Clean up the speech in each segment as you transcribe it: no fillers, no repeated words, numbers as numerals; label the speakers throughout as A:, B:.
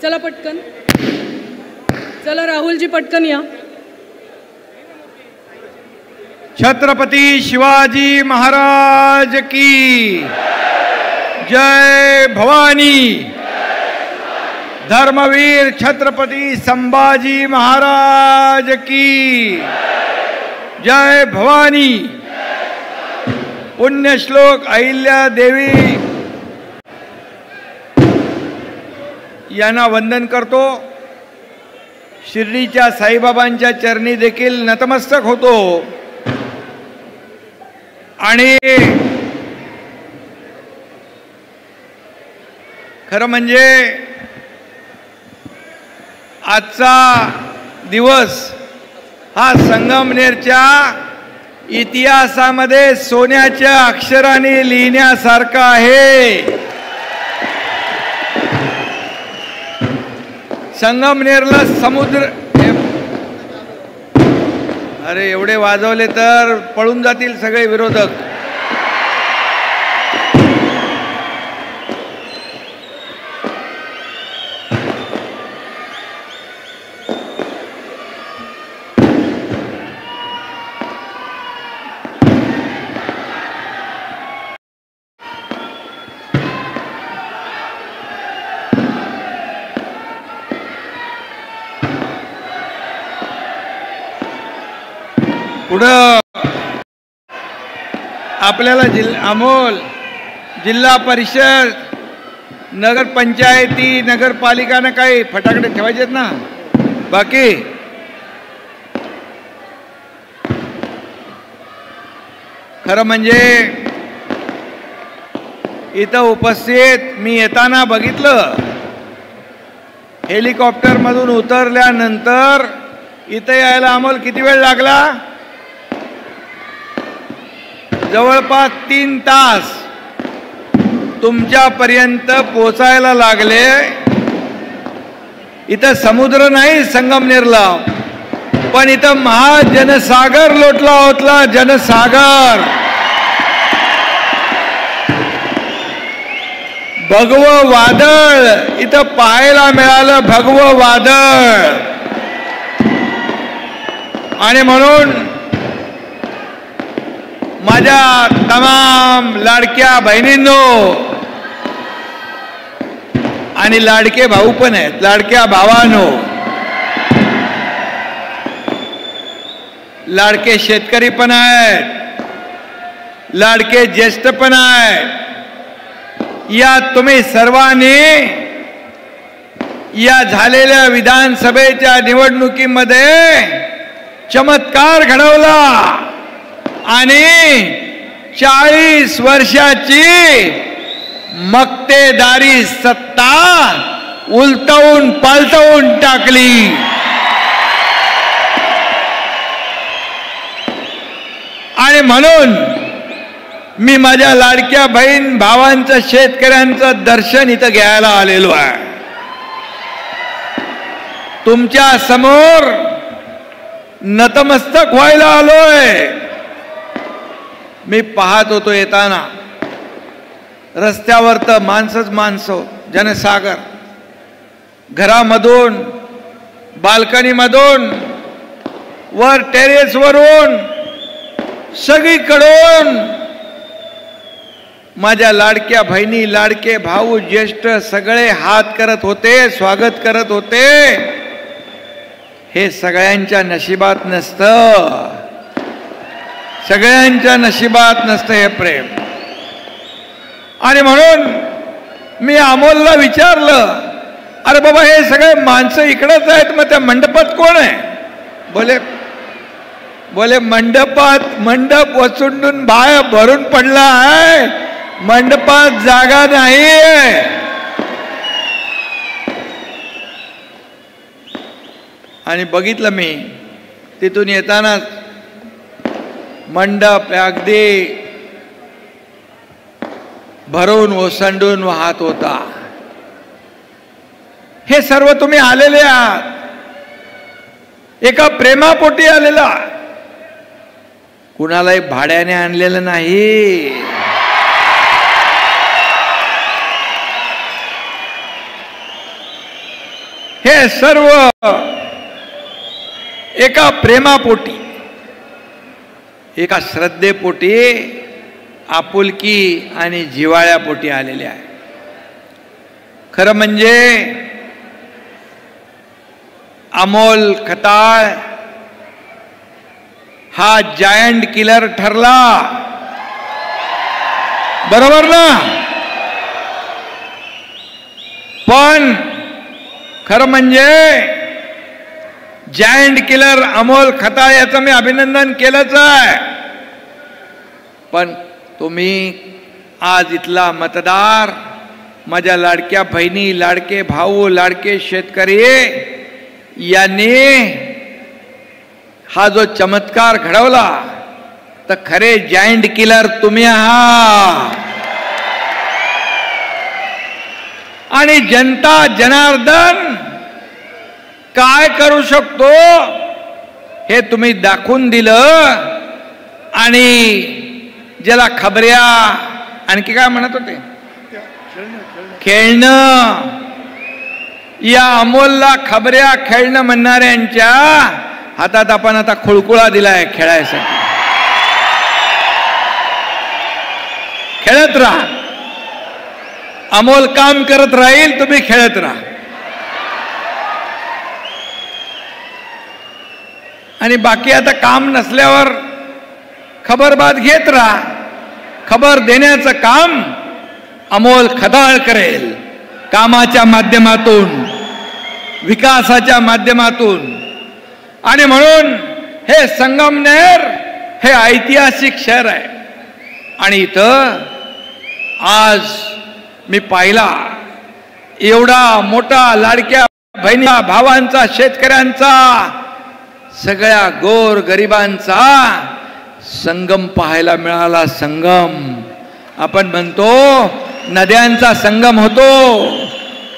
A: चला पटकन, चला राहुलजी पटकन या.
B: छत्रपती शिवाजी महाराज की जय भवानी. धर्मवीर छत्रपती संभाजी महाराज की जय भवानी. पुण्यश्लोक अहिल्या देवी यांना वंदन करतो. शिर्डीच्या साईबाबांच्या चरणी देखील नतमस्तक होतो. आणि खरं म्हणजे आजचा दिवस हा संगमनेरच्या इतिहासामध्ये सोन्याच्या अक्षराने लिहिण्यासारखा आहे. संगमनेरला समुद्र, अरे एवढे वाजवले तर पळून जातील सगळे विरोधक. पुढं आपल्याला अमोल जिल्हा परिषद, नगरपंचायती, नगरपालिकांना काही फटाकडे ठेवायचे ना. बाकी खरं म्हणजे इथं उपस्थित मी येताना बघितलं, हेलिकॉप्टरमधून उतरल्यानंतर इथं यायला अमोल किती वेळ लागला? जवळपास 3 तास तुमच्यापर्यंत पोचायला लागले. इथं समुद्र नाही संगमनेरला, पण इथं महाजनसागर लोटला होता. जनसागर, भगवं वादळ इथं पाहायला मिळालं. भगवं वादळ. आणि म्हणून माझ्या तमाम लाडक्या बहिणींनो आणि लाडके भाऊ पण आहेत, लाडक्या भावांनो, लाडके शेतकरी पण आहेत, लाडके ज्येष्ठ पण आहेत. या तुम्ही सर्वांनी या झालेल्या विधानसभेच्या निवडणुकीमध्ये चमत्कार घडवला आणि 40 वर्षाची मक्तेदारी सत्ता उलटवून पालटवून टाकली. आणि म्हणून मी माझ्या लाडक्या बहीण भावांचं, शेतकऱ्यांचं दर्शन इथं घ्यायला आलेलो आहे. तुमच्या समोर नतमस्तक व्हायला आलोय. मी पाहत होतो येताना रस्त्यावर तर माणसंच माणसं, जनसागर. घरामधून, बाल्कनीमधून, वर टेरेसवरून, सगळीकडून माझ्या लाडक्या बहिणी, लाडके भाऊ, ज्येष्ठ सगळे हात करत होते, स्वागत करत होते. हे सगळ्यांच्या नशिबात नसतं. सगळ्यांच्या नशिबात नसतं हे प्रेम. आणि म्हणून मी अमोलला विचारलं, अरे बाबा हे सगळे माणसं इकडंच आहेत, मग त्या मंडपात कोण आहे? बोले मंडप वसुंडून बाहेर भरून पडला आहे, मंडपात जागा नाही. आणि बघितलं मी तिथून येताना मंडप अगदी भरून ओसंडून वाहत होता. हे सर्व तुम्ही आलेले आहात, एका प्रेमापोटी आलेला, कुणालाही भाड्याने आणलेलं नाही. हे सर्व एका प्रेमापोटी, एका श्रद्धेपोटी, आपुलकी आणि जिव्हाळ्यापोटी आलेले आहे. खरं म्हणजे अमोल खताळ हा जायंट किलर ठरला, बरोबर ना? पण खरं म्हणजे जायंट किलर अमोल खताळ याचं मी अभिनंदन केलंच आहे. पण तुम्ही आज इथला मतदार, माझ्या लाडक्या बहिणी, लाडके भाऊ, लाडके शेतकरी यांनी हा जो चमत्कार घडवला, तर खरे जायंट किलर तुम्ही आहात. आणि जनता जनार्दन काय करू शकतो हे तुम्ही दाखवून दिलं. आणि ज्याला खबऱ्या, आणखी काय म्हणत होते, खेळणं, या अमोलला खबऱ्या खेळणं म्हणणाऱ्यांच्या हातात आपण आता खुळकुळा दिलाय खेळायसाठी. खेळत राहा, अमोल काम करत राहील, तुम्ही खेळत राहा. आणि बाकी आता काम नसल्यावर खबरबात घेत राहा. खबर देण्याचं काम अमोल खताळ करेल, कामाच्या माध्यमातून, विकासाच्या माध्यमातून. आणि म्हणून हे संगमनेर हे ऐतिहासिक शहर आहे. आणि इथं आज मी पाहिला एवढा मोठा लाडक्या बहिणी भावांचा, शेतकऱ्यांचा, सगळ्या गोर गरिबांचा संगम पाहायला मिळाला. संगम आपण म्हणतो, नद्यांचा संगम होतो,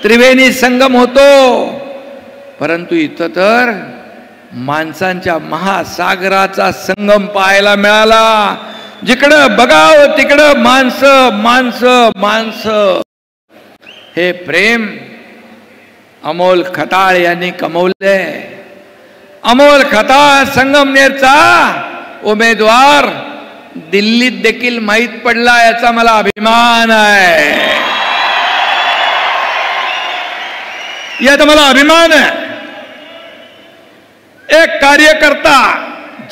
B: त्रिवेणी संगम होतो, परंतु इथं तर माणसांच्या महासागराचा संगम पाहायला मिळाला. जिकडं बघावं तिकडं माणसं माणसं माणसं. हे प्रेम अमोल खताळ यांनी कमवले. अमोल खताळ संगमनेरचा उमेदवार दिल्लीत देखील माहीत पडला, याचा मला अभिमान आहे. याचा मला अभिमान आहे. एक कार्यकर्ता,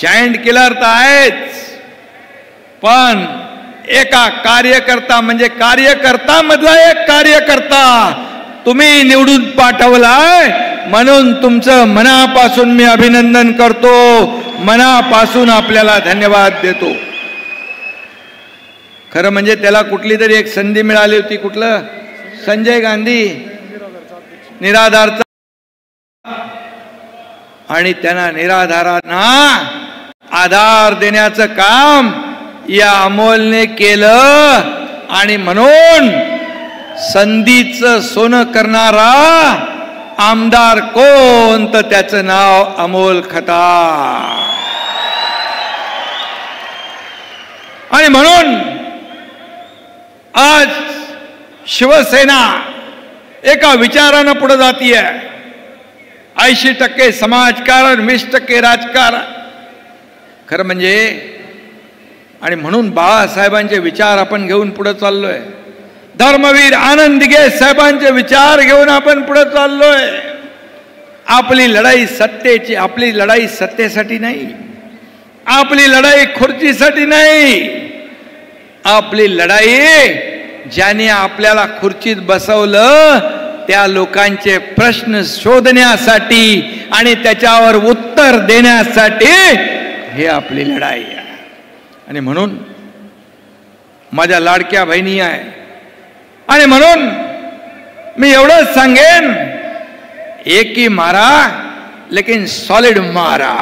B: जायंट किलर तर आहेच, पण एका कार्यकर्ता म्हणजे कार्यकर्ता मधला एक कार्यकर्ता तुम्ही निवडून पाठवलाय, म्हणून तुमचं मनापासून मी अभिनंदन करतो, मनापासून आपल्याला धन्यवाद देतो. खरं म्हणजे त्याला कुठली तरी एक संधी मिळाली होती. कुठलं? संजय गांधी निराधारचा, आणि त्यांना निराधारांना आधार देण्याचं काम या अमोलने केलं. आणि म्हणून संधीचं सोनं करणारा आमदार कोण, तर त्याचं नाव अमोल खताळ. आणि म्हणून आज शिवसेना एका विचारानं पुढे जातीये. 80% समाजकारण, 20% राजकारण. खरं म्हणजे, आणि म्हणून बाळासाहेबांचे विचार आपण घेऊन पुढे चाललोय. धर्मवीर आनंद दिघे साहेबांचे विचार घेऊन आपण पुढे चाललोय. आपली लढाई सत्तेची, आपली लढाई सत्तेसाठी नाही, आपली लढाई खुर्चीसाठी नाही, आपली लढाई ज्याने आपल्याला खुर्चीत बसवलं त्या लोकांचे प्रश्न शोधण्यासाठी आणि त्याच्यावर उत्तर देण्यासाठी हे आपली लढाई आहे. आणि म्हणून माझ्या लाडक्या बहिणी आहे. आणि म्हणून मी एवढंच सांगेन, एक ही मारा लेकिन सॉलिड मारा.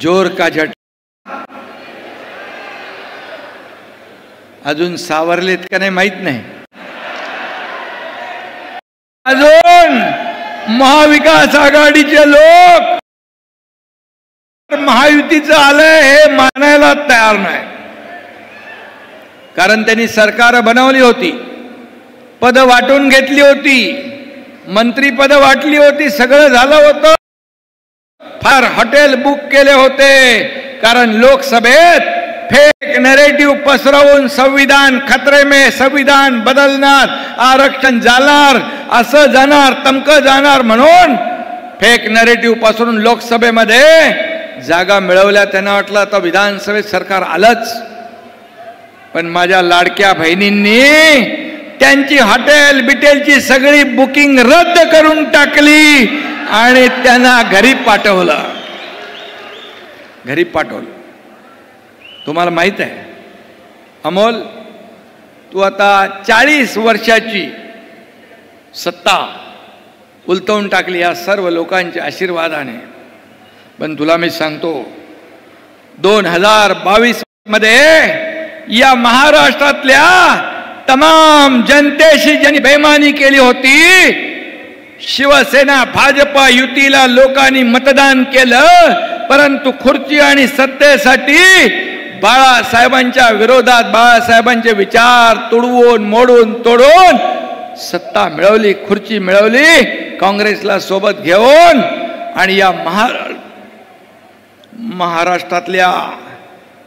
B: जोर का झटका अजून सावरलेत का नाही माहित नाही. अजून महाविकास आघाडीचे लोक महायुतीचं आलंय हे मानायला तयार नाही. कारण त्यांनी सरकार बनवली होती, पद वाटून घेतली होती, मंत्रीपद वाटली होती, सगळं झालं होतं. फार हॉटेल बुक केले होते, कारण लोकसभेत फेक नरेटिव्ह पसरवून संविधान खतरे में, संविधान बदलणार, आरक्षण जाणार, असं जाणार, तमकं जाणार म्हणून फेक नरेटिव्ह पसरून लोकसभेमध्ये जागा मिळवल्या. त्यांना वाटलं आता विधानसभेत सरकार आलंच. पण माझ्या लाडक्या बहिणींनी त्यांची हॉटेल बिटेलची सगळी बुकिंग रद्द करून टाकली आणि त्यांना घरी पाठवलं. तुम्हाला माहित आहे अमोल, तू आता 40 वर्षाची सत्ता उलटवून टाकली या सर्व लोकांच्या आशीर्वादाने. पण तुला मी सांगतो 2022 मध्ये या महाराष्ट्रातल्या तमाम जनतेशी ज्यांनी बेईमानी केली होती, शिवसेना भाजपा युतीला लोकांनी मतदान केलं, परंतु खुर्ची आणि सत्तेसाठी बाळासाहेबांच्या विरोधात बाळासाहेबांचे विचार तुडवून मोडून तोडून सत्ता मिळवली, खुर्ची मिळवली काँग्रेसला सोबत घेऊन. आणि या महाराष्ट्रातल्या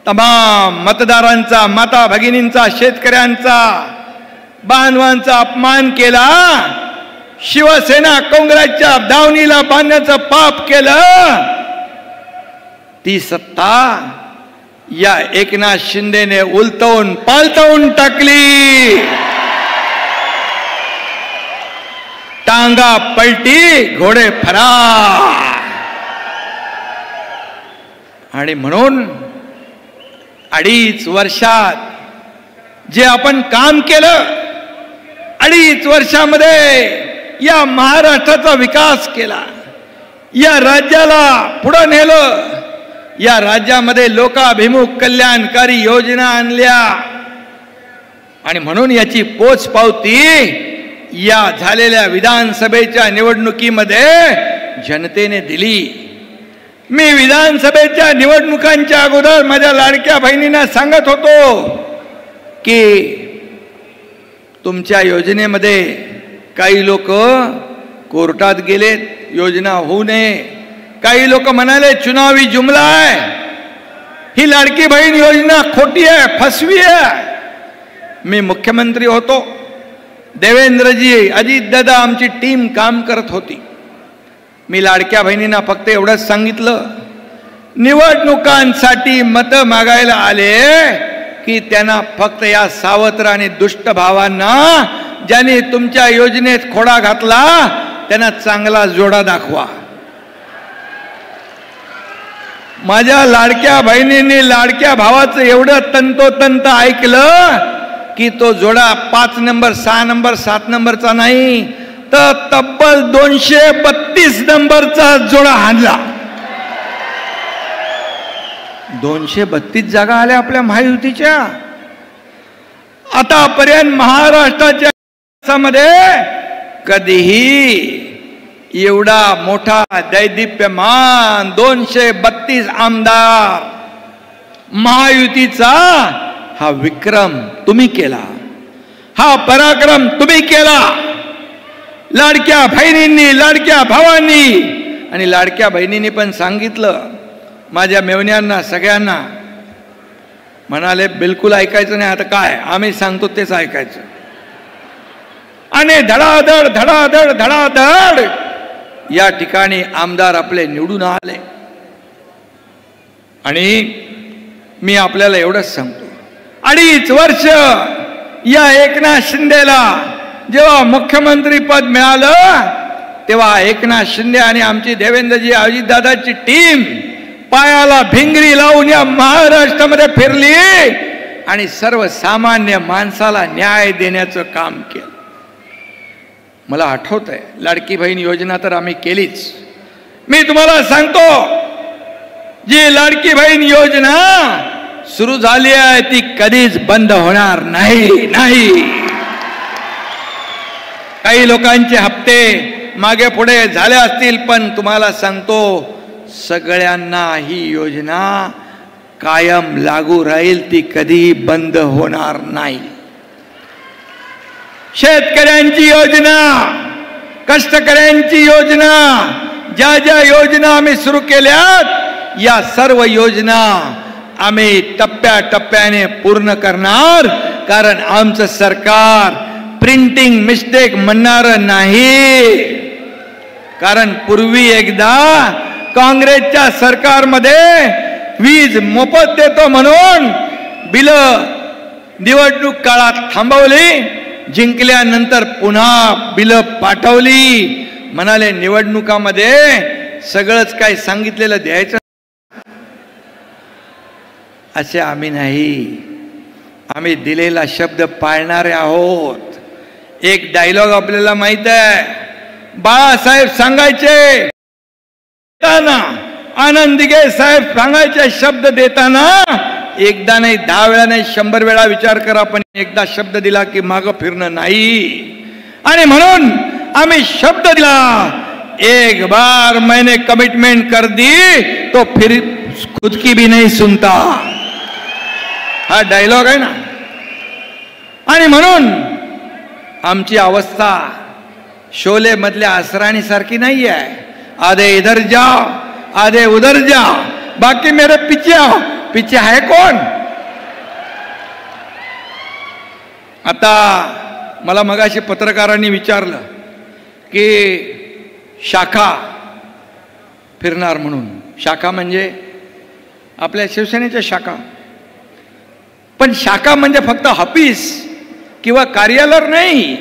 B: तमाम मतदारांचा, माता भगिनींचा, शेतकऱ्यांचा, बांधवांचा अपमान केला. शिवसेना काँग्रेसच्या दावणीला बांधण्याचं पाप केलं. ती सत्ता या एकनाथ शिंदेने उलटवून पालटवून टाकली. टांगा पलटी, घोडे फरार. आणि म्हणून 2.5 वर्षात जे आपण काम केलं, 2.5 वर्षामध्ये या महाराष्ट्राचा विकास केला, या राज्याला पुढे नेलं, या राज्यामध्ये लोकाभिमुख कल्याणकारी योजना आणल्या. आणि म्हणून याची पोचपावती या झालेल्या विधानसभेच्या निवडणुकीमध्ये जनतेने दिली. मी विधानसभेच्या निवडणुकांच्या अगोदर माझ्या लाडक्या बहिणींना सांगत होतो की तुमच्या योजनेमध्ये काही लोक कोर्टात गेलेत, योजना होऊ नये. काही लोक म्हणाले चुनावी जुमला आहे, ही लाडकी बहीण योजना खोटी आहे, फसवी आहे. मी मुख्यमंत्री होतो, देवेंद्रजी, अजितदादा, आमची टीम काम करत होती. मी लाडक्या बहिणींना फक्त एवढंच सांगितलं, निवडणुकांसाठी मतं मागायला आले की त्यांना फक्त या सावत्र आणि दुष्ट भावांना, ज्यांनी तुमच्या योजनेत खोडा घातला, त्यांना चांगला जोडा दाखवा. माझ्या लाडक्या बहिणींनी लाडक्या भावाचं एवढं तंतोतंत ऐकलं की तो जोडा 5 नंबर, 6 नंबर, 7 नंबरचा नाही, तर तब्बल 232 नंबरचा जोडा आणला. 232 जागा आल्या आपल्या महायुतीच्या. आतापर्यंत महाराष्ट्राच्या मध्ये कधीही एवढा मोठा दैदिप्यमान 232 आमदार महायुतीचा हा विक्रम तुम्ही केला, हा पराक्रम तुम्ही केला. लाडक्या बहिणींनी, लाडक्या भावांनी, आणि लाडक्या बहिणींनी पण सांगितलं माझ्या मेवण्यांना, सगळ्यांना. म्हणाले बिलकुल ऐकायचं नाही, आता काय आम्ही सांगतो तेच ऐकायचं. आणि धडाधड धडाधड धडाधड या ठिकाणी आमदार आपले निवडून आले. आणि मी आपल्याला एवढंच सांगतो, 2.5 वर्ष या एकनाथ शिंदेला जेव्हा मुख्यमंत्री पद मिळालं, तेव्हा एकनाथ शिंदे आणि आमची देवेंद्रजी, अजितदादाची टीम पायाला भिंगरी लावून या महाराष्ट्रामध्ये फिरली आणि सर्वसामान्य माणसाला न्याय देण्याचं काम केलं. मला आठवत आहे, लाडकी बहीण योजना तर आम्ही केलीच. मी तुम्हाला सांगतो, जी लाडकी बहीण योजना सुरू झाली आहे ती कधीच बंद होणार नाही. काही लोकांचे हप्ते मागे पुढे झाले असतील, पण तुम्हाला सांगतो सगळ्यांना ही योजना कायम लागू राहील, ती कधी बंद होणार नाही. शेतकऱ्यांची योजना, कष्टकऱ्यांची योजना, ज्या ज्या योजना आम्ही सुरू केल्यात या सर्व योजना आम्ही टप्प्याटप्प्याने पूर्ण करणार. कारण आमचं सरकार प्रिंटिंग मिस्टेक म्हणणार नाही. कारण पूर्वी एकदा काँग्रेसच्या सरकारमध्ये वीज मोफत देतो म्हणून बिल निवडणूक काळात थांबवली, जिंकल्यानंतर पुन्हा बिल पाठवली. म्हणाले निवडणुकामध्ये सगळंच काय सांगितलेलं द्यायचं. असे आम्ही नाही, आम्ही दिलेला शब्द पाळणारे आहोत. एक डायलॉग आपल्याला माहित आहे, बाळासाहेब सांगायचे आनंद दिघे साहेब सांगायचे शब्द देताना एकदा नाही 10 वेळा नाही 100 वेळा विचार करा, पण एकदा शब्द दिला की मागं फिरणं नाही. आणि म्हणून आम्ही शब्द दिला, एक बार मैंने कमिटमेंट कर दी तो फिर खुद की भी नहीं सुनता. हा डायलॉग आहे ना. आणि म्हणून आमची अवस्था शोले मधल्या असराणी सारखी नाही आहे. आधे इधर जाओ आधे उधर जाओ, बाकी मेरे पीछे आओ. पीछे है कोण? आता मला मगाशी पत्रकारांनी विचारलं की शाखा फिरणार म्हणून. शाखा म्हणजे आपल्या शिवसेनेच्या शाखा. पण शाखा म्हणजे फक्त ऑफिस किंवा कार्यालय नाही.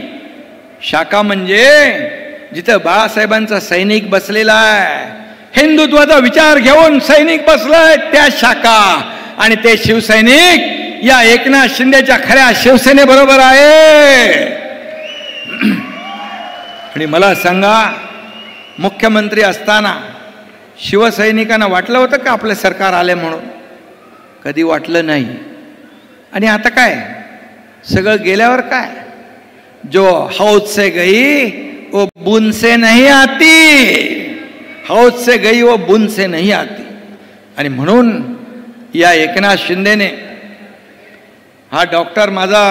B: शाखा म्हणजे जिथं बाळासाहेबांचा सैनिक बसलेला आहे, हिंदुत्वाचा विचार घेऊन सैनिक बसलाय, त्या शाखा. आणि ते शिवसैनिक या एकनाथ शिंदेच्या खऱ्या शिवसेनेबरोबर आहे. आणि मला सांगा, मुख्यमंत्री असताना शिवसैनिकांना वाटलं होतं का आपलं सरकार आले म्हणून? कधी वाटलं नाही. आणि आता काय सगळं गेल्यावर काय, जो हौद से गई वो बूंद से नहीं आती. हौद से गई वो बूंद से नहीं आती. आणि म्हणून या एकनाथ शिंदेने, हा डॉक्टर माझा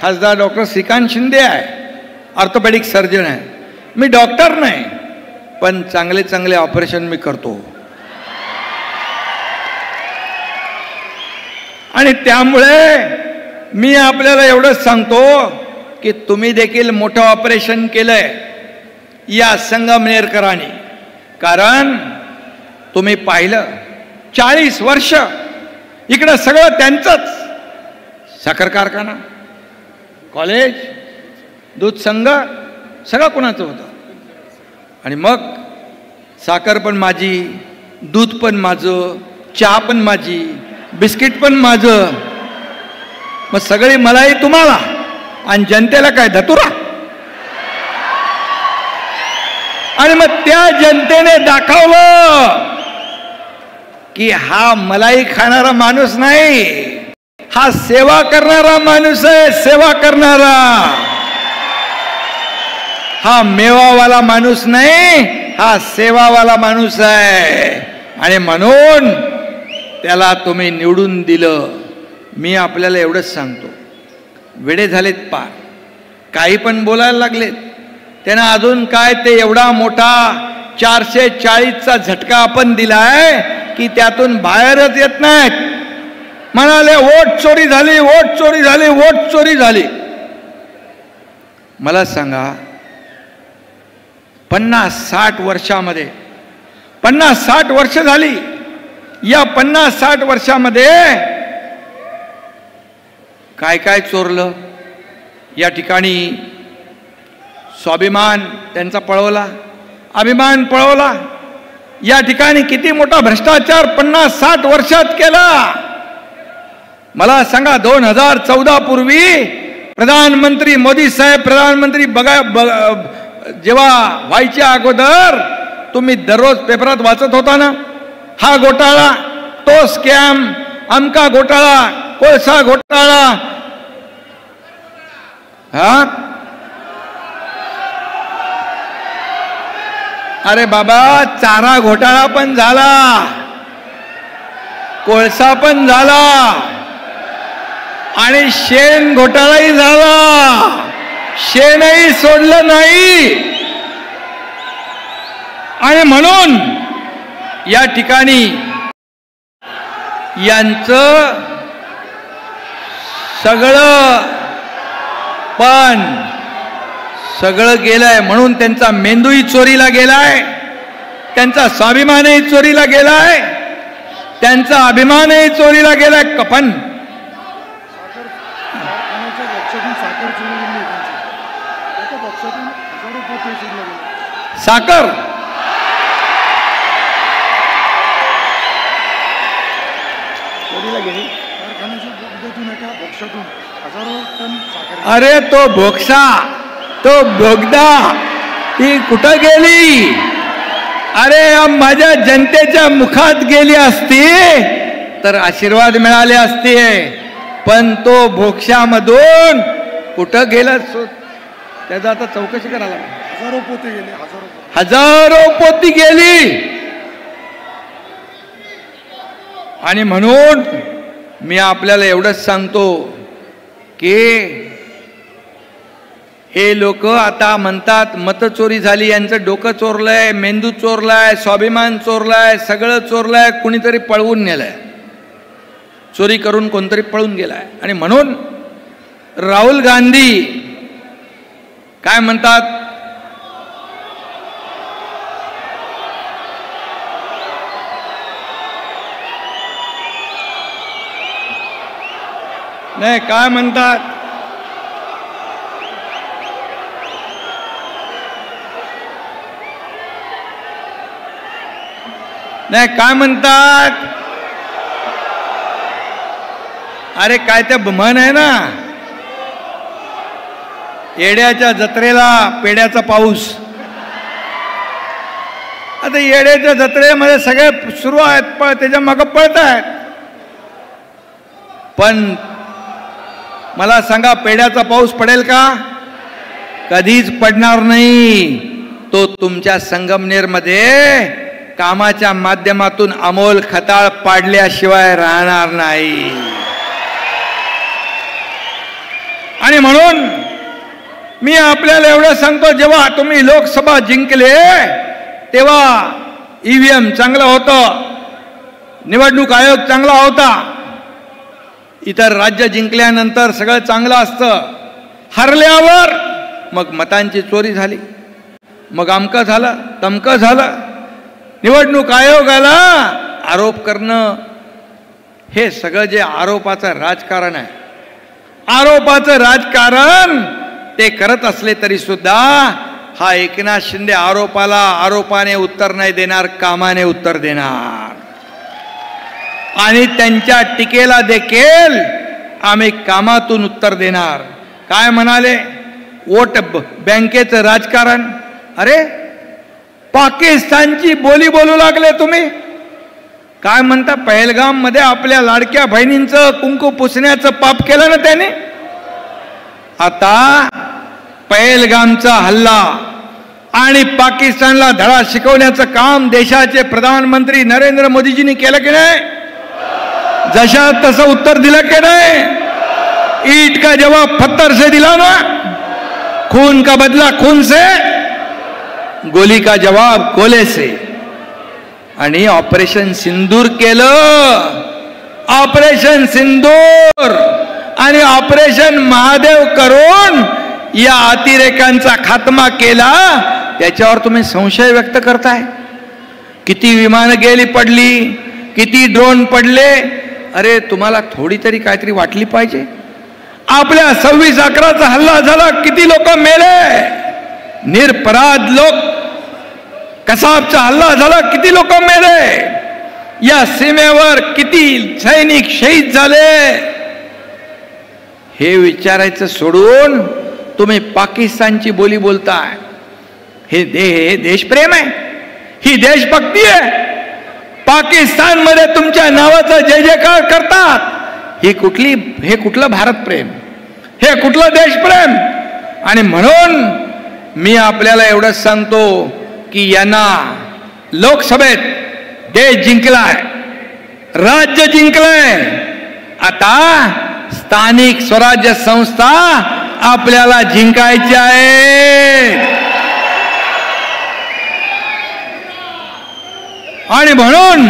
B: खासदार डॉक्टर श्रीकांत शिंदे आहे, ऑर्थोपेडिक सर्जन आहे. मी डॉक्टर नाही, पण चांगले चांगले ऑपरेशन मी करतो. आणि त्यामुळे मी आपल्याला एवढंच सांगतो की तुम्ही देखील मोठं ऑपरेशन केलंय या संगमनेरकरांनी. कारण तुम्ही पाहिलं 40 वर्ष इकडं सगळं त्यांचंच. साखर कारखाना, कॉलेज, दूध संघ सगळं कोणाचं होतं. आणि मग साखर पण माझी, दूध पण माझं, चहा पण माझी, बिस्किट पण माझं. मग सगळी मलाई तुम्हाला आणि जनतेला काय धतुरा. आणि मग त्या जनतेने दाखवलं की हा मलाई खाणारा माणूस नाही, हा सेवा करणारा माणूस आहे. सेवा करणारा, हा मेवावाला माणूस नाही, हा सेवावाला माणूस आहे. आणि म्हणून त्याला तुम्ही निवडून दिलं. मी आपल्याला एवढंच सांगतो, वेडे झालेत पार, काही पण बोलायला लागलेत. त्यांना अजून काय ते एवढा मोठा 440चा झटका आपण दिलाय की त्यातून बाहेरच येत नाहीत. म्हणाले वोट चोरी झाली, वोट चोरी झाली, वोट चोरी झाली. मला सांगा, 50-60 वर्षामध्ये, 50-60 वर्ष झाली, या 50-60 वर्षामध्ये काय काय चोरलं. या ठिकाणी स्वाभिमान त्यांचा पळवला, अभिमान पळवला. या ठिकाणी किती मोठा भ्रष्टाचार 50-60 वर्षात केला. मला सांगा, 2014 पूर्वी प्रधानमंत्री मोदी साहेब प्रधानमंत्री जेव्हा व्हायच्या अगोदर तुम्ही दररोज पेपरात वाचत होता ना, हा घोटाळा, तो स्कॅम, अमका घोटाळा, कोळसा घोटाळा. हा, अरे बाबा, चारा घोटाळा पण झाला, कोळसा पण झाला आणि शेण घोटाळाही झाला. शेणही सोडलं नाही. आणि म्हणून या ठिकाणी यांचं सगळं गेलंय. म्हणून त्यांचा मेंदूही चोरीला गेलाय, त्यांचा स्वाभिमानही चोरीला गेलाय, त्यांचा अभिमानही चोरीला गेलाय. कपन साखर अरे तो भोक्सा, तो बोगदा ती कुठं गेली? अरे माझ्या जनतेच्या मुखात गेली असती तर आशीर्वाद मिळाले असते. पण तो भोक्शामधून कुठं गेला? त्याचा आता चौकशी करायला. हजारो पोती गेली, हजारो पोती गेली. आणि म्हणून मी आपल्याला एवढंच सांगतो की हे लोक आता म्हणतात मतं चोरी झाली, यांचं डोकं चोरलंय, मेंदू चोरलाय, स्वाभिमान चोरलाय, सगळं चोरलंय. कुणीतरी पळवून नेलंय, चोरी करून कोणतरी पळून गेलाय. आणि म्हणून राहुल गांधी काय म्हणतात? नाही काय म्हणतात? नाही काय म्हणतात? अरे काय ते म्हण आहे ना, येड्याच्या जत्रेला पेड्याचा पाऊस. आता येड्याच्या जत्रेमध्ये सगळे सुरू आहेत, पण त्याच्या मागे पळत आहेत. पण मला सांगा, पेड्याचा पाऊस पडेल का? कधीच पडणार नाही. तो तुमच्या संगमनेरमध्ये कामाच्या माध्यमातून अमोल खताळ पाडल्याशिवाय राहणार नाही. आणि म्हणून मी आपल्याला एवढं सांगतो, जेव्हा तुम्ही लोकसभा जिंकले तेव्हा ईव्हीएम चांगलं होतं, निवडणूक आयोग चांगला होता. इतर राज्य जिंकल्यानंतर सगळं चांगलं असतं. हरल्यावर मग मतांची चोरी झाली, मग अमकं झालं, तमकं झालं. निवडणूक आयोगाला आरोप करणं, हे सगळं जे आरोपाचं राजकारण आहे, आरोपाचं राजकारण ते करत असले तरी सुद्धा हा एकनाथ शिंदे आरोपाने उत्तर नाही देणार, कामाने उत्तर देणार. आणि त्यांच्या टीकेला देखील आम्ही कामातून उत्तर देणार. काय म्हणाले? वोट बँकेचं राजकारण. अरे पाकिस्तानची बोली बोलू लागले तुम्ही. काय म्हणता? पहलगाम मध्ये आपल्या लाडक्या बहिणींचं कुंकू पुसण्याचं पाप केलं ना त्याने. आता पहलगामचा हल्ला आणि पाकिस्तानला धडा शिकवण्याचं काम देशाचे प्रधानमंत्री नरेंद्र मोदीजींनी केलं की नाही? जशा तसं उत्तर दिलं की नाही? ईट का जवाब पत्थर से दिला ना, खून का बदला खून से, गोली का जवाब गोले से. आणि ऑपरेशन सिंदूर केलं, ऑपरेशन सिंदूर आणि ऑपरेशन महादेव करून या अतिरेकांचा खात्मा केला. त्याच्यावर तुम्ही संशय व्यक्त करताय? किती विमानं गेली पडली, किती ड्रोन पडले. अरे तुम्हाला थोडी तरी काहीतरी वाटली पाहिजे. आपल्या 26/11चा हल्ला झाला, किती लोक मेले, निरपराध लोक. कसाबचा हल्ला झाला, किती लोक मेले. या सीमेवर किती सैनिक शहीद झाले. हे विचारायचं सोडून तुम्ही पाकिस्तानची बोली बोलताय. हे देशप्रेम आहे, ही देशभक्ती आहे. पाकिस्तान मध्ये तुमच्या नावाचा जय जयकार करतात. हे कुठलं भारत प्रेम, हे कुठलं देशप्रेम. आणि म्हणून मी आपल्याला एवढंच सांगतो की यांना लोकसभेत देश जिंकलाय, राज्य जिंकलंय. आता स्थानिक स्वराज्य संस्था आपल्याला जिंकायचे आहे. आणि म्हणून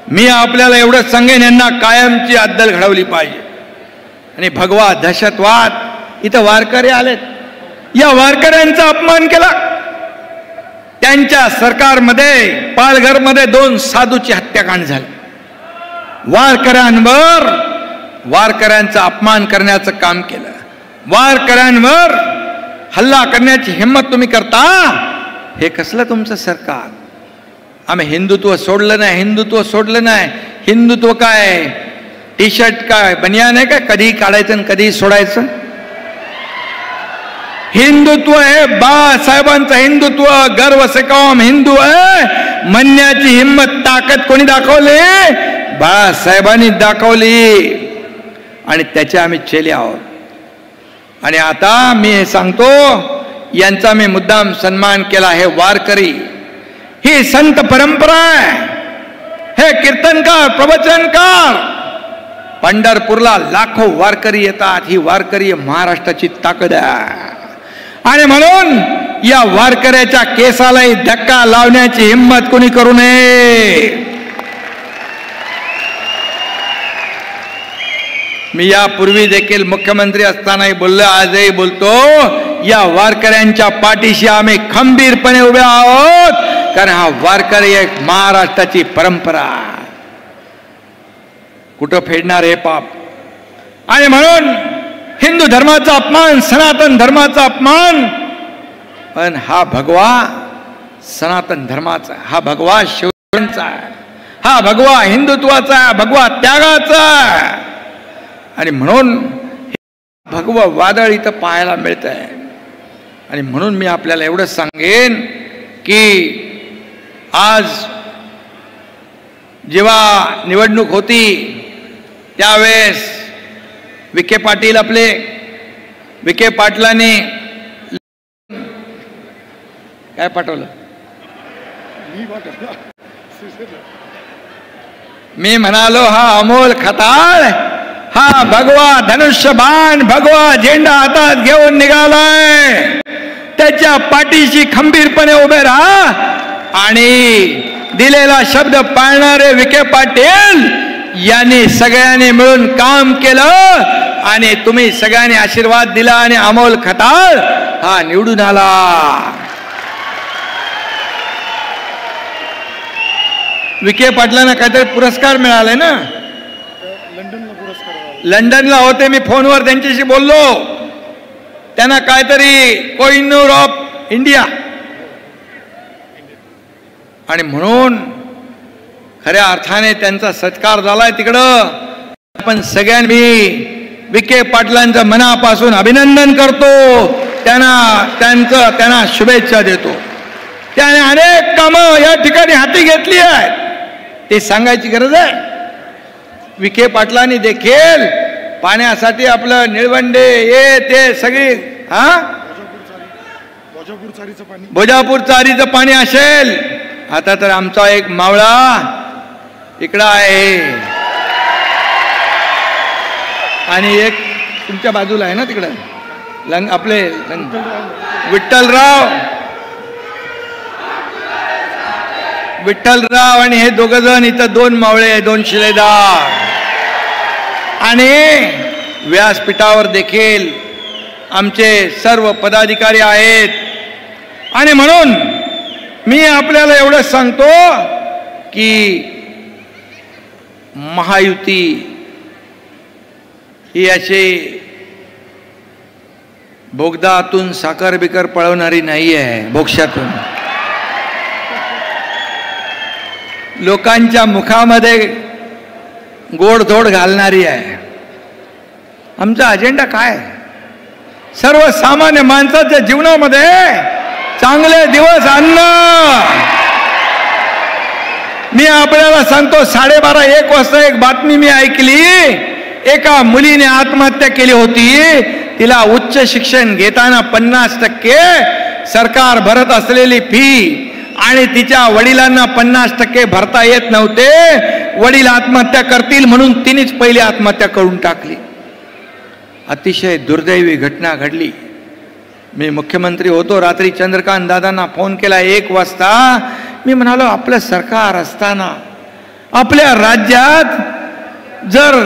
B: मी आपल्याला एवढं सांगेन, यांना कायमची अद्दल घडवली पाहिजे. आणि भगवा दहशतवाद, इथं वारकरी आलेत, या वारकऱ्यांचा अपमान केला. त्यांच्या सरकारमध्ये पालघरमध्ये 2 साधूची हत्याकांड झाली. वारकऱ्यांचा अपमान करण्याचं काम केलं. वारकऱ्यांवर हल्ला करण्याची हिंमत तुम्ही करता. हे कसलं तुमचं सरकार? आम्ही हिंदुत्व सोडलं नाही. हिंदुत्व काय? टी शर्ट काय बनियान आहे का? कधी काढायचं आणि कधी सोडायचं? हिंदुत्व आहे बाळासाहेबांचं हिंदुत्व. गर्व से कौम हिंदू आहे म्हणण्याची हिंमत, ताकद कोणी दाखवली? बाळासाहेबांनी दाखवली. आणि त्याचे आम्ही चेले आहोत. आणि आता मी हे सांगतो, यांचा मी मुद्दाम सन्मान केला. हे वारकरी, ही संत परंपरा आहे. हे कीर्तनकार, प्रवचनकार, पंढरपूरला लाखो वारकरी येतात. ही वारकरी महाराष्ट्राची ताकद आहे. आणि म्हणून या वारकऱ्याच्या केसालाही धक्का लावण्याची हिंमत कोणी करू नये. मी यापूर्वी देखील मुख्यमंत्री असतानाही बोललो, आजही बोलतो, या वारकऱ्यांच्या पाठीशी आम्ही खंबीरपणे उभे आहोत. कारण हा वारकरी एक महाराष्ट्राची परंपरा, कुठं फेडणार हे पाप. आणि म्हणून हिंदू धर्माचा अपमान, सनातन धर्माचा अपमान, पण हा भगवा सनातन धर्माचा, हा भगवा शिवांचा, हा भगवा हिंदुत्वाचा, भगवा त्यागाचा. आणि म्हणून भगवा वादळ इथं पाहायला मिळत आहे. आणि म्हणून मी आपल्याला एवढं सांगेन की आज जेव्हा निवडणूक होती त्यावेळेस विखे पाटील, आपले विखे पाटलांनी काय पाठवलं? मी म्हणालो, हा अमोल खताळ, हा भगवा धनुष्यबाण, भगवा झेंडा हातात घेऊन निघालाय. त्याच्या पाठीशी खंबीरपणे उभे राहा. आणि दिलेला शब्द पाळणारे विखे पाटील यांनी सगळ्यांनी मिळून काम केलं. आणि तुम्ही सगळ्यांनी आशीर्वाद दिला. आणि अमोल खताळ हा निवडून आला. विखे पाटलांना काहीतरी पुरस्कार मिळालाय ना? लंडनला होते, मी फोनवर त्यांच्याशी बोललो. त्यांना काहीतरी कोहिनूर ऑफ इंडिया. आणि म्हणून खऱ्या अर्थाने त्यांचा सत्कार झालाय तिकडं. आपण सगळ्यांनी विखे पाटलांचं मनापासून अभिनंदन करतो. त्यांना शुभेच्छा देतो. त्याने अनेक कामं या ठिकाणी हाती घेतली आहेत, ते सांगायची गरज आहे. विखे पाटलांनी देखील पाण्यासाठी आपलं निळवंडे ते सगळी भोजापूर चारीचं पाणी असेल. आता तर आमचा एक मावळा इकडं आहे आणि एक तुमच्या बाजूला आहे ना तिकडं आपले विठ्ठलराव आणि हे दोघ जण इथं 2 मावळे, 2 शिलेदार. आणि व्यासपीठावर देखील आमचे सर्व पदाधिकारी आहेत. आणि म्हणून मी आपल्याला एवढं सांगतो की महायुती ही अशी बोगदातून साखर बिकर पळवणारी नाही आहे. बोक्षातून लोकांच्या मुखामध्ये गोडधोड घालणारी आहे. आमचा अजेंडा काय? सर्वसामान्य माणसाच्या जीवनामध्ये चांगले दिवस आणणं. मी आपल्याला सांगतो, 12:30-1 वाजता एक बातमी मी ऐकली. एका मुलीने आत्महत्या केली होती. तिला उच्च शिक्षण घेताना 50% सरकार भरत असलेली फी आणि तिच्या वडिलांना 50% भरता येत नव्हते. वडील आत्महत्या करतील म्हणून तिनेच पहिली आत्महत्या करून टाकली. अतिशय दुर्दैवी घटना घडली. मी मुख्यमंत्री होतो, रात्री चंद्रकांत दादांना फोन केला 1 वाजता. मी म्हणालो आपलं सरकार असताना आपल्या राज्यात जर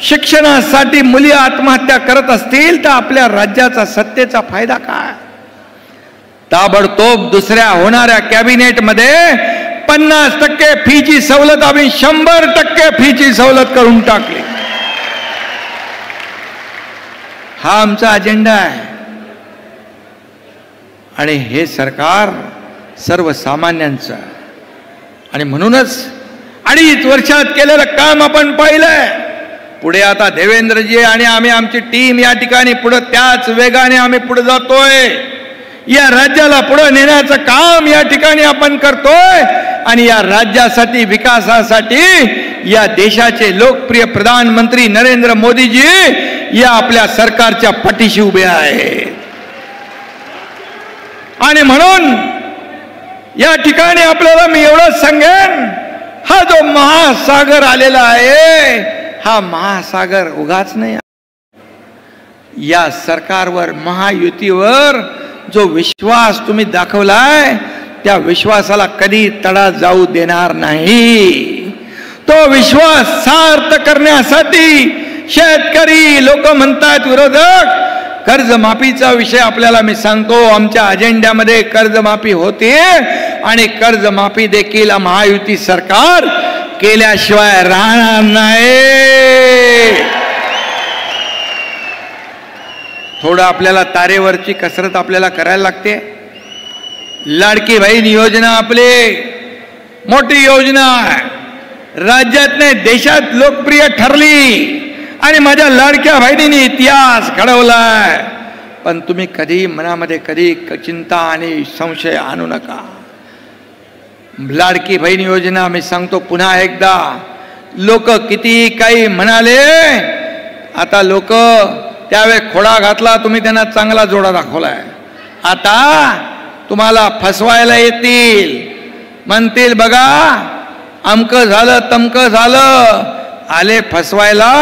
B: शिक्षणासाठी मुली आत्महत्या करत असतील तर आपल्या राज्याचा सत्तेचा फायदा काय. ताबडतोब दुसऱ्या होणाऱ्या कॅबिनेटमध्ये 50% फीची सवलत आम्ही 100% फीची सवलत करून टाकली. हा आमचा अजेंडा आहे. आणि हे सरकार सर्वसामान्यांचं आहे. आणि म्हणूनच 2.5 वर्षात केलेलं काम आपण पाहिलंय. पुढे आता देवेंद्रजी आणि आम्ही आमची टीम या ठिकाणी पुढे त्याच वेगाने आम्ही पुढे जातोय. या राज्याला पुढे नेण्याचं काम या ठिकाणी आपण करतोय. आणि या राज्यासाठी, विकासासाठी या देशाचे लोकप्रिय प्रधानमंत्री नरेंद्र मोदीजी या आपल्या सरकारच्या पाठीशी उभे आहेत. आणि म्हणून या ठिकाणी आपल्याला मी एवढंच सांगेन, हा जो महासागर आलेला आहे, हा महासागर उगाच नाही. या सरकारवर, महायुतीवर जो विश्वास तुम्ही दाखवलाय त्या विश्वासाला कधी तडा जाऊ देणार नाही. तो विश्वास सार्थ करण्यासाठी शेतकरी, लोक म्हणतात विरोधक, कर्जमाफीचा विषय आपल्याला मी सांगतो, आमच्या अजेंड्यामध्ये कर्जमाफी होते. आणि कर्जमाफी देखील महायुती सरकार केल्याशिवाय राहणार नाही. थोडं आपल्याला तारेवरची कसरत आपल्याला करायला लागते. लाडकी बहीण योजना आपली मोठी योजना आहे, राज्यात नाही देशात लोकप्रिय ठरली. आणि माझ्या लाडक्या बहिणीने इतिहास घडवलाय. पण तुम्ही कधी मनामध्ये कधी चिंता आणि संशय आणू नका. लाडकी बहीण योजना मी सांगतो पुन्हा एकदा, लोक किती काही म्हणाले, आता लोक त्यावेळी खोडा घातला, तुम्ही त्यांना चांगला जोडा दाखवलाय. आता तुम्हाला फसवायला येतील, म्हणतील बघा अमकं झालं तमकं झालं. आले फसवायला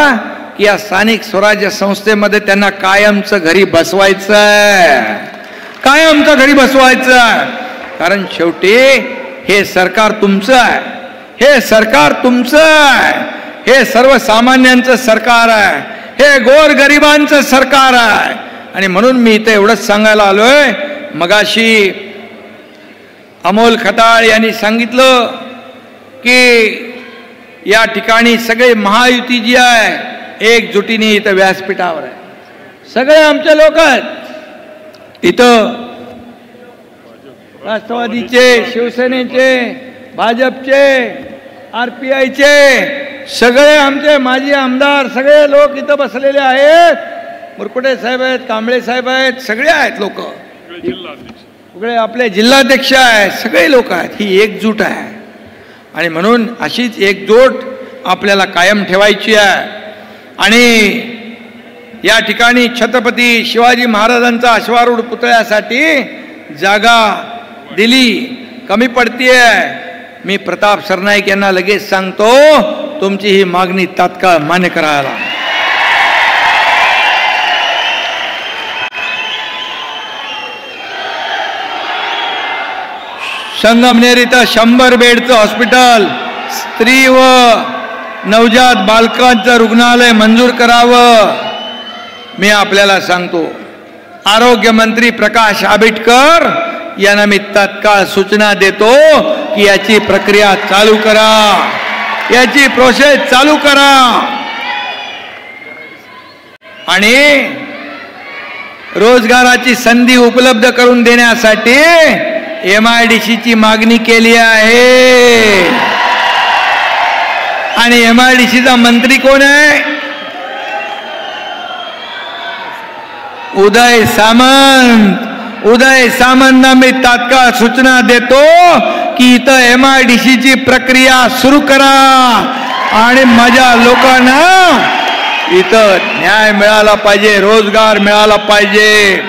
B: की या स्थानिक स्वराज्य संस्थेमध्ये त्यांना कायमचं घरी बसवायचं आहे, कायमचं घरी बसवायचं आहे. कारण शेवटी हे सरकार तुमचं आहे, हे सरकार तुमचं आहे, हे सर्वसामान्यांचं सरकार आहे, हे गोरगरिबांचं सरकार आहे. आणि म्हणून मी इथे एवढंच सांगायला आलोय. मगाशी अमोल खताळ यांनी सांगितलं की या ठिकाणी सगळे महायुती जी आहे एकजुटीने इथं व्यासपीठावर आहे, सगळे आमचे लोक आहेत. इथं राष्ट्रवादीचे, शिवसेनेचे, भाजपचे, RPIचे सगळे आमचे माजी आमदार सगळे लोक इथं बसलेले आहेत. मुरकुटे साहेब आहेत, कांबळे साहेब आहेत, सगळे आहेत लोक, सगळे आपले जिल्हाध्यक्ष आहेत, सगळे लोक आहेत. ही एकजूट आहे. आणि म्हणून अशीच एकजूट आपल्याला कायम ठेवायची आहे. आणि या ठिकाणी छत्रपती शिवाजी महाराजांचा अश्वारूढ पुतळ्यासाठी जागा दिली, कमी पडतीये. मी प्रताप सरनाईक यांना लगेच सांगतो, तुमची ही मागणी तात्काळ मान्य करायला. संगमनेर इथं 100 बेडचं हॉस्पिटल, स्त्री व नवजात बालकांचं रुग्णालय मंजूर करावं. मी आपल्याला सांगतो, आरोग्यमंत्री प्रकाश आंबेडकर यांना मी तात्काळ सूचना देतो की याची प्रक्रिया चालू करा, याची प्रोसेस चालू करा. आणि रोजगाराची संधी उपलब्ध करून देण्यासाठी MIDCची मागणी केली आहे. आणि MIDCचा मंत्री कोण आहे? उदय सामंत. उदय सामंतना मी तात्काळ सूचना देतो की इथं MIDCची प्रक्रिया सुरू करा आणि माझ्या लोकांना इथं न्याय मिळाला पाहिजे, रोजगार मिळाला पाहिजे.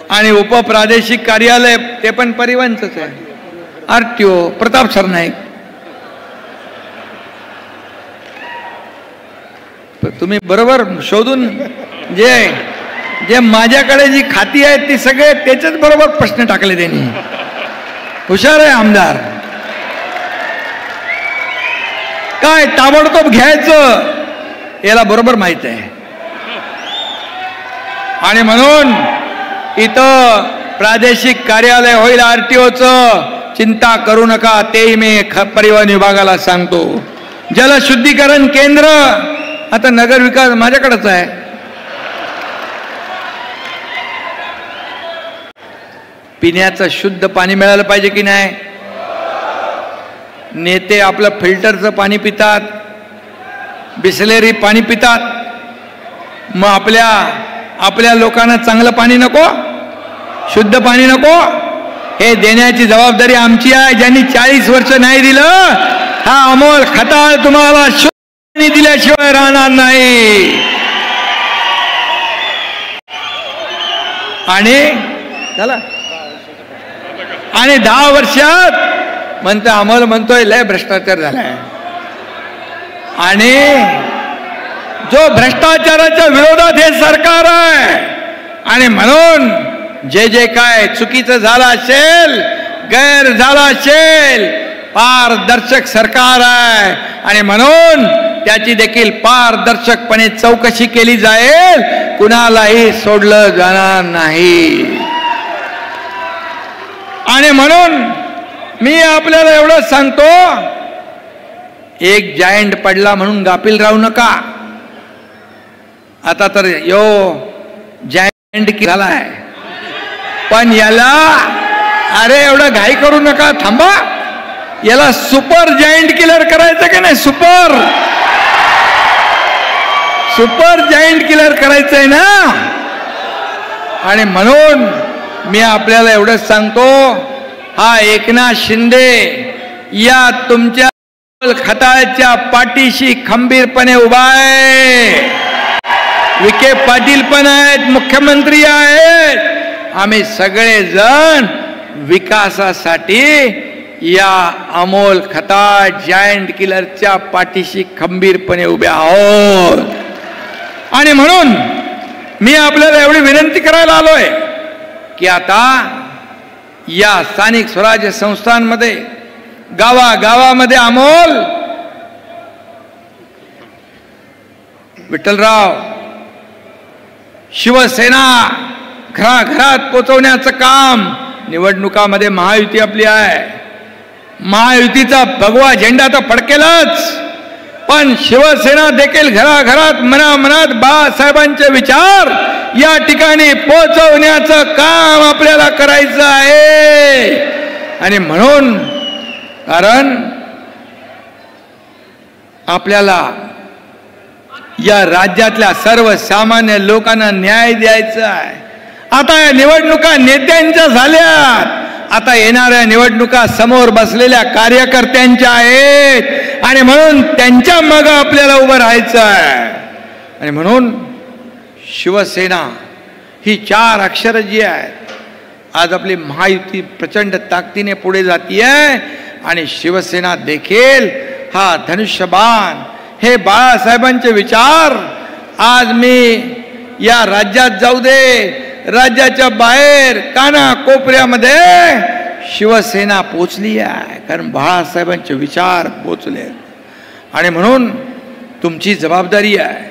B: आणि उपप्रादेशिक कार्यालय ते पण परिवहनच आहे, RTO प्रताप सरनाईक. तुम्ही बरोबर शोधून जे जे माझ्याकडे जी खाती आहेत ती सगळे त्याच्याच बरोबर प्रश्न टाकले त्यांनी. हुशार आहे आमदार. काय ताबडतोब घ्यायचं याला बरोबर माहित आहे. आणि म्हणून इथं प्रादेशिक कार्यालय होईल RTOचं, चिंता करू नका. तेही मी परिवहन विभागाला सांगतो. जलशुद्धीकरण केंद्र आता नगर विकास माझ्याकडेच आहे. पिण्याचं शुद्ध पाणी मिळालं पाहिजे की नाही. नेते आपलं फिल्टरचं पाणी पितात, बिसलेरी पाणी पितात. मग आपल्या लोकांना चांगलं पाणी नको, शुद्ध पाणी नको. हे देण्याची जबाबदारी आमची आहे. ज्यांनी 40 वर्ष नाही दिलं, हा अमोल खताळ तुम्हाला शुद्ध पाणी दिल्याशिवाय राहणार नाही. आणि 10 वर्षात म्हणतो अमोल म्हणतोय लय भ्रष्टाचार झालाय. आणि जो भ्रष्टाचाराच्या विरोधात हे सरकार आहे. आणि म्हणून जे काय चुकीचं झालं असेल, गैर झाला असेल, पारदर्शक सरकार आहे. आणि म्हणून त्याची देखील पारदर्शकपणे चौकशी केली जाईल. कुणालाही सोडलं जाणार नाही. आणि म्हणून मी आपल्याला एवढं सांगतो, एक जायंट पडला म्हणून गाफील राहू नका. आता तर यो जायंट झालाय, पण याला अरे एवढं घाई करू नका, थांबा. याला सुपर जायंट किलर करायचं की नाही. सुपर जायंट किलर करायचंय ना. आणि म्हणून मी आपल्याला एवढंच सांगतो, हा एकनाथ शिंदे या तुमच्या खताळच्या पाठीशी खंबीरपणे उभा आहे. विखे पाटील पण आहेत, मुख्यमंत्री आहेत. आम्ही सगळेजण विकासासाठी या अमोल खताळ जायंट किलरच्या पाठीशी खंबीरपणे उभे आहोत. आणि म्हणून मी आपल्याला एवढी विनंती करायला आलोय की आता या स्थानिक स्वराज्य संस्थांमध्ये, गावागावामध्ये अमोल विठ्ठलराव शिवसेना घराघरात पोचवण्याचं काम. निवडणुकामध्ये महायुती आपली आहे. महायुतीचा भगवा झेंडा तर फडकेलच, पण शिवसेना देखील घराघरात मनामनात बाळासाहेबांचे विचार या ठिकाणी पोहोचवण्याचं काम आपल्याला करायचं आहे. आणि म्हणून कारण आपल्याला या राज्यातल्या सर्वसामान्य लोकांना न्याय द्यायचा आहे. आता या निवडणुका नेत्यांच्या झाल्यात, आता येणाऱ्या निवडणुका समोर बसलेल्या कार्यकर्त्यांच्या आहेत. आणि म्हणून त्यांच्या मागे आपल्याला उभं राहायचं आहे. आणि म्हणून शिवसेना ही 4 अक्षर जी आहेत, आज आपली महायुती प्रचंड ताकदीने पुढे जातीये. आणि शिवसेना देखील हा धनुष्यबाण, हे बाळासाहेबांचे विचार. आज मी या राज्यात जाऊ दे, राज्याच्या बाहेर काना कोपऱ्यामध्ये शिवसेना पोचली आहे, कारण बाळासाहेबांचे विचार पोचले. आणि म्हणून तुमची जबाबदारी आहे,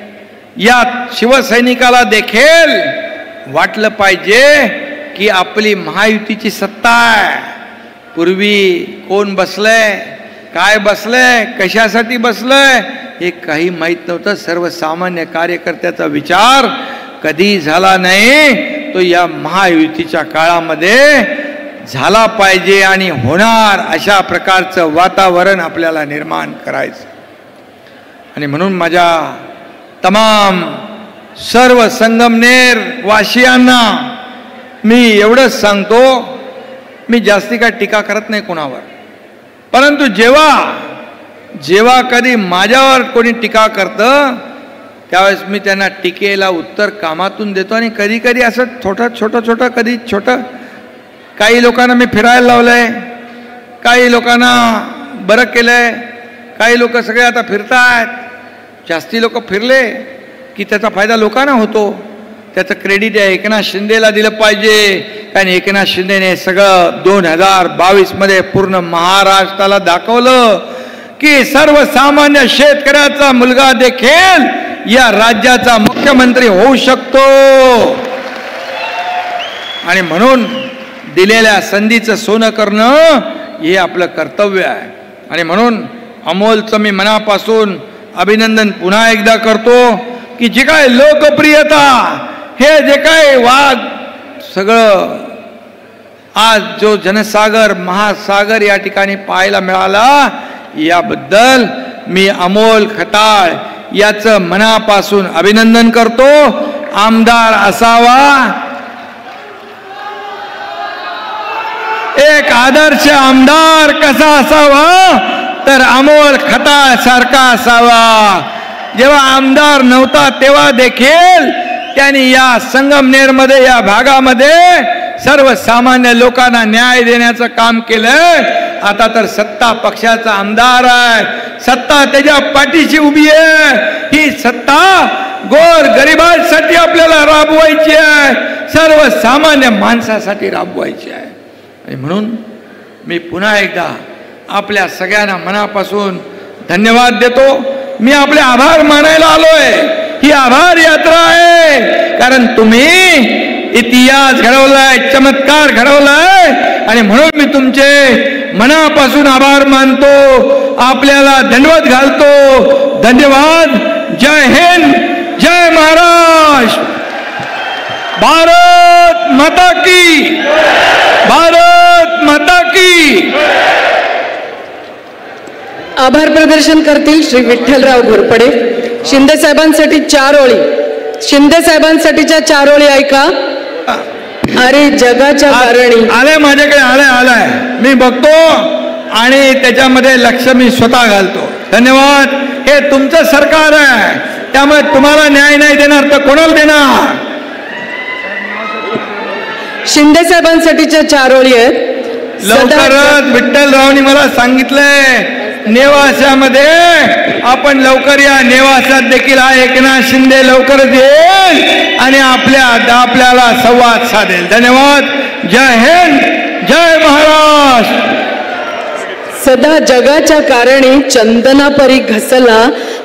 B: या शिवसैनिकाला देखील वाटलं पाहिजे की आपली महायुतीची सत्ता आहे. पूर्वी कोण बसलंय, काय बसलंय, कशासाठी बसलंय हे काही माहीत नव्हतं. सर्वसामान्य कार्यकर्त्याचा विचार कधी झाला नाही, तो या महायुतीच्या काळामध्ये झाला पाहिजे आणि होणार. अशा प्रकारचं वातावरण आपल्याला निर्माण करायचं. आणि म्हणून माझ्या तमाम सर्व संगमनेर वासियांना मी एवढंच सांगतो, मी जास्ती काय टीका करत नाही कोणावर, परंतु जेव्हा कधी माझ्यावर कोणी टीका करतं त्यावेळेस मी त्यांना टीकेला उत्तर कामातून देतो. आणि कधी कधी असं छोटं कधी छोटं, काही लोकांना मी फिरायला लावलंय, काही लोकांना बरं केलंय, काही लोक सगळे आता फिरतायत. जास्ती लोक फिरले की त्याचा फायदा लोकांना होतो. त्याचं क्रेडिट आहे एकनाथ शिंदेला दिलं पाहिजे, कारण एकनाथ शिंदेने सगळं 2022 मध्ये पूर्ण महाराष्ट्राला दाखवलं की सर्वसामान्य शेतकऱ्याचा मुलगा देखील या राज्याचा मुख्यमंत्री होऊ शकतो. आणि म्हणून दिलेल्या संधीचं सोनं करणं हे आपलं कर्तव्य आहे. आणि म्हणून अमोलचं मी मनापासून अभिनंदन पुन्हा एकदा करतो की जी काय लोकप्रियता, हे जे काय वाघ सगळं आज जो जनसागर महासागर या ठिकाणी पाहायला मिळाला, याबद्दल मी अमोल खताळ याचं मनापासून अभिनंदन करतो. आमदार असावा, एक आदर्श आमदार कसा असावा तर अमोल खताळ सारखा असावा. जेव्हा आमदार नव्हता तेव्हा देखील त्यांनी या संगमनेरमध्ये या भागामध्ये सर्वसामान्य लोकांना न्याय देण्याचं काम केलं. आता तर सत्ता पक्षाचा आमदार आहे, सत्ता त्याच्या पाठीशी उभी आहे. ही सत्ता गोर गरिबांसाठी आपल्याला राबवायची आहे, सर्वसामान्य माणसासाठी राबवायची आहे. आणि म्हणून मी पुन्हा एकदा आपल्या सगळ्यांना मनापासून धन्यवाद देतो. मी आपले आभार मानायला आलोय. ही आभार यात्रा आहे, कारण तुम्ही इतिहास घडवलाय, चमत्कार घडवलाय. आणि म्हणून मी तुमचे मनापासून आभार मानतो, आपल्याला दंडवत घालतो. धन्यवाद. जय हिंद, जय महाराष्ट्र. भारत माता की, भारत माता की.
A: आभार प्रदर्शन करतील श्री विठ्ठलराव घोरपडे. शिंदे साहेबांसाठी 4 ओळी, शिंदे साहेबांसाठीच्या 4 ओळी ऐका. अरे जगाच्या कारणी.
B: आलाय माझ्याकडे, आलाय मी बघतो आणि त्याच्यामध्ये लक्ष मी स्वतः घालतो. धन्यवाद. हे तुमचं सरकार आहे, त्यामुळे तुम्हाला न्याय नाही देणार तर कोणाला देणार.
A: शिंदे साहेबांसाठीच्या 4 ओळी आहेत.
B: लवकरच विठ्ठलरावनी मला सांगितलंय नेवासामध्ये आपण लवकर या. नेवासात देखील हा एकनाथ शिंदे लवकरच येईल आणि आपल्याला संवाद साधेल. धन्यवाद. जय हिंद, जय महाराष्ट्र.
A: सदा जगाच्या कारणी चंदनापरी घसला,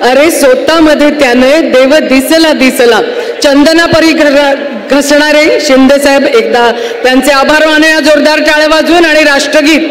A: अरे सोतामध्ये त्याने देव दिसला दिसला. चंदनापरी घसणारे शिंदे साहेब एकदा त्यांचे आभार मानूया जोरदार टाळ्या वाजवून. आणि राष्ट्रगीत